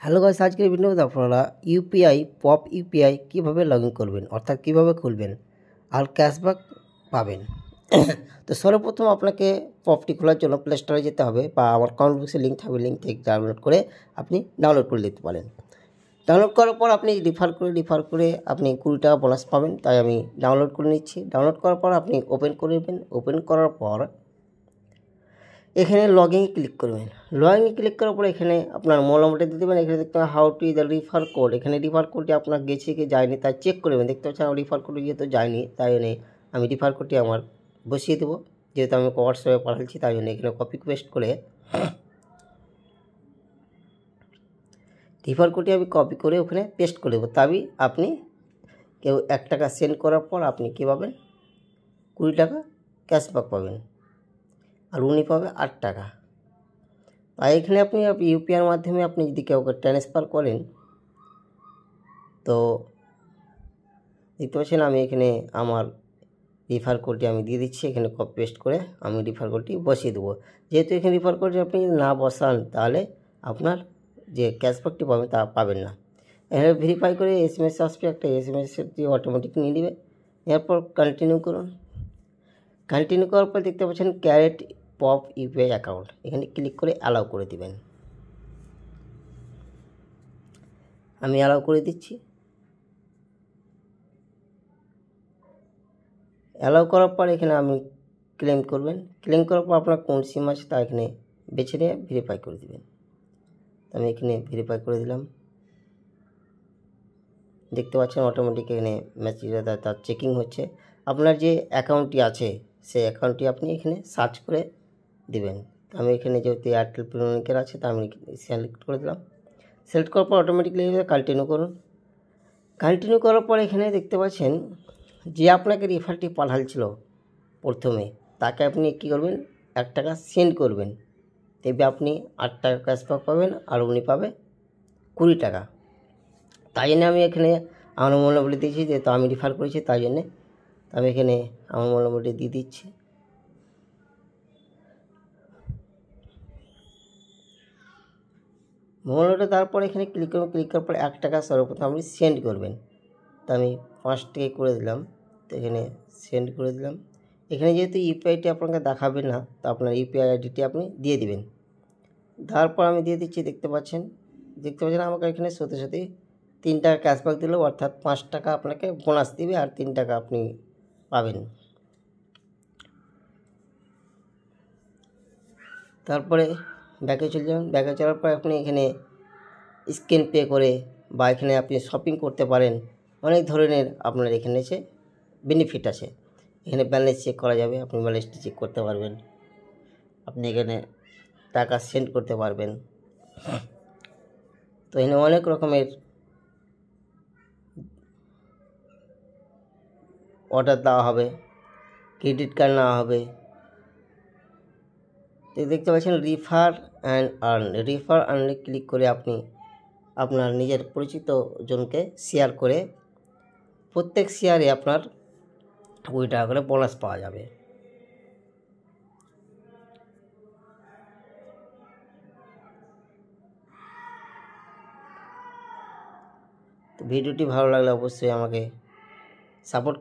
Hello guys, আজকের ভিডিওতে আপনারা ইউপিআই পপ ইউপিআই কীভাবে লগ ইন করবেন অর্থাৎ কীভাবে খুলবেন আর ক্যাশব্যাক পাবেন। তো সর্বপ্রথম আপনাকে পপটি খোলার জন্য প্লে স্টোরে যেতে হবে বা আমার কমেন্ট বক্সে লিঙ্ক থাকবে, লিঙ্ক থেকে ডাউনলোড করে আপনি ডাউনলোড করে দিতে পারেন। ডাউনলোড করার পর আপনি রিফার করে আপনি 20 টাকা বোনাস পাবেন, তাই আমি ডাউনলোড করে নিচ্ছি। ডাউনলোড করার পর আপনি ওপেন করে নেবেন। ওপেন করার পর এখানে লগইনে ক্লিক করবেন। লগইনে ক্লিক করার পর এখানে আপনার মোবাইল নম্বরটা দিয়ে দেবেন। এখানে দেখতে পাবেন হাউ টু দ্য রিফার কোড, এখানে রিফার কোডটি আপনার গেছে কি যায়নি তাই চেক করবেন। দেখতে পাচ্ছেন আমার রিফার কোড যেহেতু যায়নি তাই আমি রিফার কোডটি আমার বসিয়ে দেবো, যেহেতু আমি হোয়াটসঅ্যাপে পাঠাচ্ছি তাই জন্য এখানে কপি পেস্ট করে রিফার কোডটি আমি কপি করে ওখানে পেস্ট করে দেবো। তবেই আপনি কেউ 1 টাকা সেন্ড করার পর আপনি কী পাবেন, 20 টাকা ক্যাশব্যাক পাবেন আর উনি পাবে 8 টাকা। তাই এখানে আপনি ইউপিআইয়ের মাধ্যমে আপনি যদি কাউকে ট্রান্সফার করেন তো দেখতে পাচ্ছেন আমি এখানে আমার রিফার কোডটি আমি দিয়ে দিচ্ছি। এখানে কপি পেস্ট করে আমি রিফার কোডটি বসিয়ে দেবো। যেহেতু এখানে রিফার কোডটি আপনি না বসান তাহলে আপনার যে ক্যাশব্যাকটি পাবেন তা পাবেন না। এখানে ভেরিফাই করে এসএমএস আসবে, একটা এসএমএসটি অটোমেটিক নিয়ে নেবে। এরপর কন্টিনিউ করুন। কন্টিনিউ করার পর দেখতে পাচ্ছেন ক্যারেট পপ ইউপিআই অ্যাকাউন্ট, এখানে ক্লিক করে অ্যালাউ করে দিবেন। আমি অ্যালাউ করে দিচ্ছি। অ্যালাউ করার পর এখানে আমি ক্লেম করবেন। ক্লেম করার পর আপনার কোন সিম আছে তা এখানে বেছে নিয়ে ভেরিফাই করে দেবেন। আমি এখানে ভেরিফাই করে দিলাম। দেখতে পাচ্ছেন অটোমেটিক এখানে মেসেজটা তার চেকিং হচ্ছে। আপনার যে অ্যাকাউন্টটি আছে সেই অ্যাকাউন্টটি আপনি এখানে সার্চ করে দিবেন। আমি এখানে যেহেতু এয়ারটেল পেমেন্টের আছে তা আমি সিলেক্ট করে দিলাম। সিলেক্ট করার পর অটোমেটিকলি কন্টিনিউ করুন। কন্টিনিউ করার পর এখানে দেখতে পাচ্ছেন যে আপনাকে রিফারটি পাঠাচ্ছিল প্রথমে তাকে আপনি কী করবেন, 1 টাকা সেন্ড করবেন। তবে আপনি 8 টাকা ক্যাশব্যাক পাবেন আর উনি পাবে 20 টাকা। তাই জন্য আমি এখানে আমার মোবাইল নম্বরটি দিয়েছি, যেহেতু আমি রিফার করেছি তাই জন্যে আমি এখানে আমার মোবাইল নম্বরটি দিয়ে দিচ্ছি। মোবাইল নম্বরটা তারপর এখানে ক্লিক করবেন। ক্লিক করার পর 1 টাকা সর্বপ্রথম আপনি সেন্ড করবেন। তো আমি 5 টাকা করে দিলাম, তো এখানে সেন্ড করে দিলাম। এখানে যেহেতু ইউপিআইটি আপনাকে দেখাবে না তো আপনার ইউপিআই আইডিটি আপনি দিয়ে দিবেন। তারপর আমি দিয়ে দিচ্ছি। দেখতে পাচ্ছেন আমাকে এখানে সত্যি 3 টাকা ক্যাশব্যাক দিল, অর্থাৎ 5 টাকা আপনাকে বোনাস দিবে আর 3 টাকা আপনি পাবেন। তারপরে ব্যাকে চলে যাবেন। ব্যাকে চলার পর আপনি এখানে স্ক্যান পে করে বা এখানে আপনি শপিং করতে পারেন। অনেক ধরনের আপনার এখানে এসে বেনিফিট আছে। এখানে ব্যালেন্স চেক করা যাবে, আপনি ব্যালেন্সটি চেক করতে পারবেন। আপনি এখানে টাকা সেন্ড করতে পারবেন। তো এখানে অনেক রকমের অর্ডার দেওয়া হবে, ক্রেডিট কার্ড নেওয়া হবে। তো দেখতে পাচ্ছেন রিফার অ্যান্ড আর্ন। রিফার আর্নে ক্লিক করে আপনি আপনার নিজের পরিচিত জনকে শেয়ার করে প্রত্যেক শেয়ারে আপনার 20 টাকা করে বোনাস পাওয়া যাবে। তো ভিডিওটি ভালো লাগলে অবশ্যই আমাকে সাপোর্ট